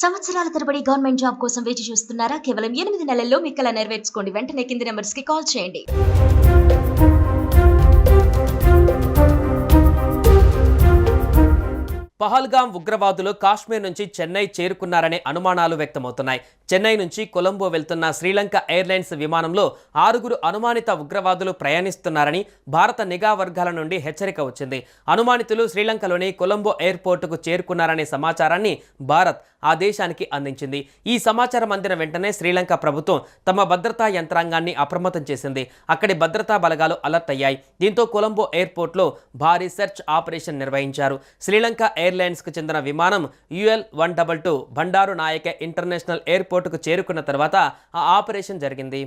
సంవత్సరాల తరబడి government job కోసం వేచి చూస్తున్నారా? కేవలం 8 నెలల్లో మీ కల నెరవేర్చుకోండి. వెంటనే కింది నెంబర్స్ కి కాల్ చేయండి. పహల్గాం ఉగ్రవాదులు కాశ్మీర్ నుంచి చెన్నై చేరుకున్నారనే అనుమానాలు వ్యక్తమవుతున్నాయి. చెన్నై నుంచి కొలంబో వెళ్తున్న శ్రీలంక ఎయిర్లైన్స్ విమానంలో 6 అనుమానిత ఉగ్రవాదులు ప్రయాణిస్తున్నారని భారత నిఘా వర్గాల నుండి హెచ్చరిక వచ్చింది. అనుమానితులు శ్రీలంకలోని కొలంబో ఎయిర్పోర్టుకు చేరుకున్నారనే సమాచారాన్ని భారత్ ఆ దేశానికి అందించింది. ఈ సమాచారం అందిన వెంటనే శ్రీలంక ప్రభుత్వం తమ భద్రతా యంత్రాంగాన్ని అప్రమత్తం చేసింది. అక్కడి భద్రతా బలగాలు అలర్ట్ అయ్యాయి. దీంతో కొలంబో ఎయిర్పోర్ట్లో భారీ సెర్చ్ ఆపరేషన్ నిర్వహించారు. శ్రీలంక ఎయిర్లైన్స్కు చెందిన విమానం UL-122 బండారు నాయకే ఇంటర్నేషనల్ ఎయిర్పోర్టుకు చేరుకున్న తర్వాత ఆ ఆపరేషన్ జరిగింది.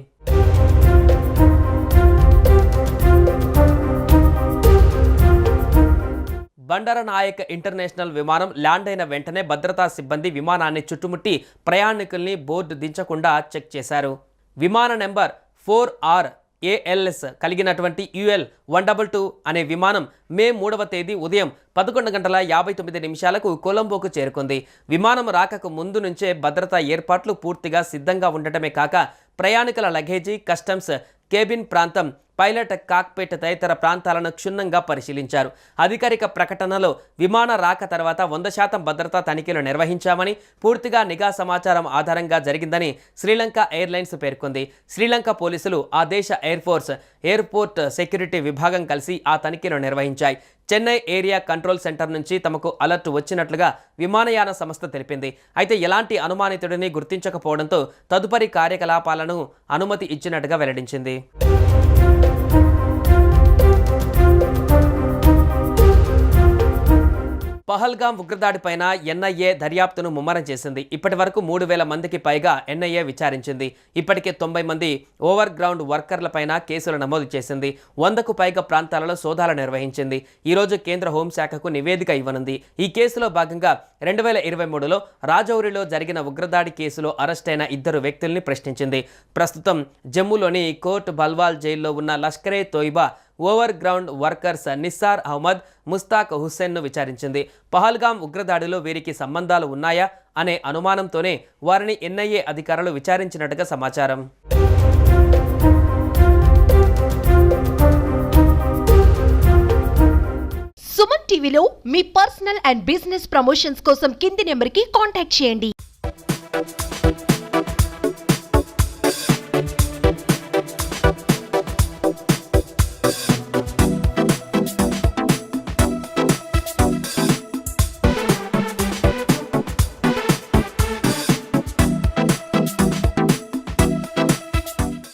బండారనాయక్ ఇంటర్నేషనల్ విమానం ల్యాండ్ అయిన వెంటనే భద్రతా సిబ్బంది విమానాన్ని చుట్టుముట్టి ప్రయాణికుల్ని బోర్డు దించకుండా చెక్ చేశారు. విమాన నెంబర్ 4RALS కలిగినటువంటి UL-122 అనే విమానం మే 3వ తేదీ ఉదయం 11:59 కొలంబోకు చేరుకుంది. విమానం రాకకు ముందు నుంచే భద్రతా ఏర్పాట్లు పూర్తిగా సిద్ధంగా ఉండటమే కాక ప్రయాణికుల లగేజీ, కస్టమ్స్, కేబిన్ ప్రాంతం, పైలట్ కాక్పిట్ తదితర ప్రాంతాలను క్షుణ్ణంగా పరిశీలించారు. అధికారిక ప్రకటనలో విమాన రాక తర్వాత 100% భద్రతా తనిఖీలు నిర్వహించామని, పూర్తిగా నిఘా సమాచారం ఆధారంగా జరిగిందని శ్రీలంక ఎయిర్లైన్స్ పేర్కొంది. శ్రీలంక పోలీసులు, ఆ దేశ ఎయిర్ ఫోర్స్, ఎయిర్పోర్ట్ సెక్యూరిటీ విభాగం కలిసి ఆ తనిఖీలు నిర్వహించాయి. చెన్నై ఏరియా కంట్రోల్ సెంటర్ నుంచి తమకు అలర్ట్ వచ్చినట్లుగా విమానయాన సంస్థ తెలిపింది. అయితే ఎలాంటి అనుమానితుడిని గుర్తించకపోవడంతో తదుపరి కార్యకలాపాలను అనుమతి ఇచ్చినట్టుగా వెల్లడించింది. పహల్గాం ఉగ్రదాడిపైన NIA దర్యాప్తును ముమ్మరం చేసింది. ఇప్పటి వరకు 3000 మందికి పైగా NIA విచారించింది. ఇప్పటికే 90 మంది ఓవర్ గ్రౌండ్ వర్కర్లపైన కేసులు నమోదు చేసింది. 100కు పైగా ప్రాంతాలలో సోదాలు నిర్వహించింది. ఈరోజు కేంద్ర హోంశాఖకు నివేదిక ఇవ్వనుంది. ఈ కేసులో భాగంగా 2023లో రాజౌరిలో జరిగిన ఉగ్రదాడి కేసులో అరెస్టైన 2 వ్యక్తుల్ని ప్రశ్నించింది. ప్రస్తుతం జమ్మూలోని కోట్ బల్వాల్ జైల్లో ఉన్న Lashkare Toiba over ground workers Nissar Ahmad, Mushtaq హుస్సేన్ను విచారించింది. పహల్గాం ఉగ్రదాడిలో వీరికి సంబంధాలు ఉన్నాయా అనే అనుమానంతోనే వారిని NIA అధికారులు విచారించినట్టుగా సమాచారం. సుమన్ టీవీలో మీ పర్సనల్ అండ్ బిజినెస్ ప్రమోషన్స్ కోసం కింది నెంబర్కి కాంటాక్ట్ చేయండి.